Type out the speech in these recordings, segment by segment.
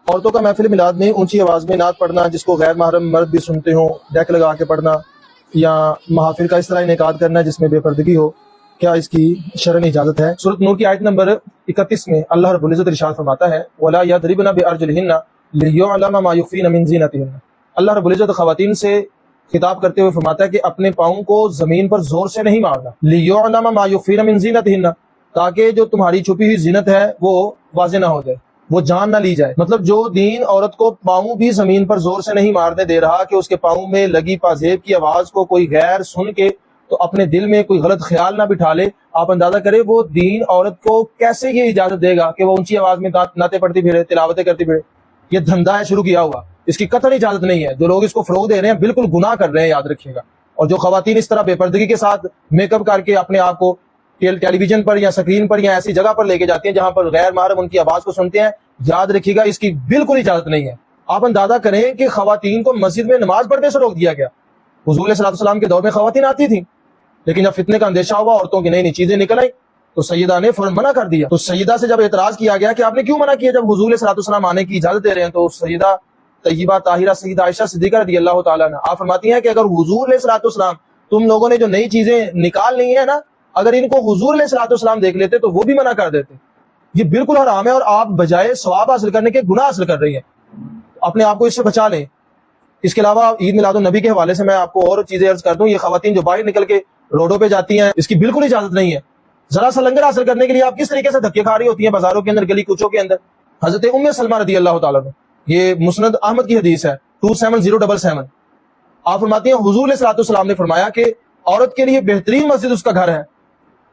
عورتوں کا محفل میلاد میں اونچی آواز میں نعت پڑھنا جس کو غیر محرم مرد بھی سنتے ہوں، ڈیک لگا کے پڑھنا، یا محافل کا اس طرح انعقاد کرنا جس میں بے پردگی ہو، کیا اس کی شرعی اجازت ہے؟ سورۃ نور کی آیت نمبر 31 میں اللہ رب العزت ارشاد فرماتا ہے وَلَا يَضْرِبْنَ بِأَرْجُلِهِنَّ لِيُعْلَمَ مَا يُخْفِينَ مِن زِينَتِهِنَّ۔ اللہ رب العزت خواتین سے خطاب کرتے ہوئے فرماتا ہے کہ اپنے پاؤں کو زمین پر زور سے نہیں مارنا، لِيُعْلَمَ مَا يُخْفِينَ مِن زِينَتِهِنَّ، تاکہ جو تمہاری چھپی ہوئی زینت ہے وہ واضح نہ ہو جائے، وہ جان نہ لی جائے۔ مطلب جو دین عورت کو پاؤں بھی زمین پر زور سے نہیں مارنے دے رہا کہ اس کے پاؤں میں لگی پازیب کی آواز کو کوئی غیر سن کے تو اپنے دل میں کوئی غلط خیال نہ بٹھا لے، آپ اندازہ کریں وہ دین عورت کو کیسے یہ اجازت دے گا کہ وہ اونچی آواز میں نعتیں پڑھتی پھرے، تلاوتیں کرتی پھرے۔ یہ دھندا ہے شروع کیا ہوا، اس کی قطعی اجازت نہیں ہے۔ جو لوگ اس کو فروغ دے رہے ہیں بالکل گناہ کر رہے ہیں، یاد رکھیے گا۔ اور جو خواتین اس طرح بے پردگی کے ساتھ میک اپ کر کے اپنے آپ کو ٹیلی ویژن پر یا سکرین پر یا ایسی جگہ پر لے کے جاتی ہیں جہاں پر غیر محرم ان کی آواز کو سنتے ہیں، یاد رکھیے گا اس کی بالکل اجازت نہیں ہے۔ آپ اندازہ کریں کہ خواتین کو مسجد میں نماز پڑھنے سے روک دیا گیا۔ حضور علیہ السلام کے دور میں خواتین آتی تھیں، لیکن جب فتنے کا اندیشہ ہوا، عورتوں کی نئی نئی چیزیں نکل آئی تو سیدہ نے فوراً منع کر دیا۔ تو سیدہ سے جب اعتراض کیا گیا کہ آپ نے کیوں منع کیا جب حضور علیہ السلام آنے کی اجازت دے رہے ہیں، تو سیدہ طیبہ طاہرہ سیدہ عائشہ صدیقہ رضی اللہ تعالیٰ عنہا آپ فرماتی ہیں کہ اگر حضور علیہ السلام تم لوگوں نے جو نئی چیزیں نکال لی ہیں نا، اگر ان کو حضور علیہ السلام دیکھ لیتے تو وہ بھی منع کر دیتے۔ یہ بالکل حرام ہے اور آپ بجائے ثواب حاصل کرنے کے گناہ حاصل کر رہی ہیں۔ اپنے آپ کو اس سے بچا لیں۔ اس کے علاوہ عید میلاد النبی کے حوالے سے میں آپ کو اور چیزیں عرض کر دوں، یہ خواتین جو باہر نکل کے روڈوں پہ جاتی ہیں اس کی بالکل اجازت نہیں ہے۔ ذرا سا لنگر حاصل کرنے کے لیے آپ کس طریقے سے دھکے کھا رہی ہوتی ہیں بازاروں کے اندر، گلی کوچوں کے اندر۔ حضرت ام سلمہ رضی اللہ تعالیٰ عنہ، یہ مسند احمد کی حدیث ہے 27077، آپ فرماتی ہیں حضور علیہ السلام نے فرمایا کہ عورت کے لیے بہترین مسجد اس کا گھر ہے۔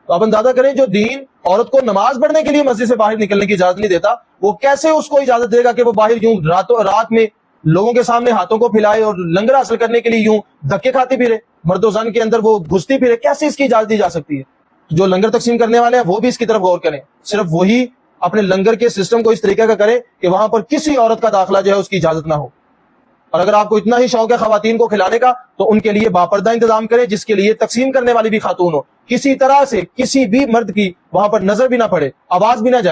تو آپ اندازہ کریں جو دین عورت کو نماز پڑھنے کے لیے مسجد سے باہر نکلنے کی اجازت نہیں دیتا، وہ کیسے اس کو اجازت دے گا کہ وہ باہر یوں رات میں لوگوں کے سامنے ہاتھوں کو پھیلائے اور لنگر حاصل کرنے کے لیے یوں دھکے کھاتی پھرے، مرد و زن کے اندر وہ گھستی پھرے؟ کیسے اس کی اجازت دی جا سکتی ہے؟ جو لنگر تقسیم کرنے والے ہیں وہ بھی اس کی طرف غور کریں، صرف وہی اپنے لنگر کے سسٹم کو اس طریقے کا کریں کہ وہاں پر کسی عورت کا داخلہ جو ہے اس کی اجازت نہ ہو۔ اور اگر آپ کو اتنا ہی شوق ہے خواتین کو کھلانے کا تو ان کے لیے باپردہ انتظام کریں، جس کے لیے تقسیم کرنے والی بھی خاتون ہو، کسی طرح سے کسی بھی مرد کی وہاں پر نظر بھی نہ پڑے، آواز بھی نہ جائے۔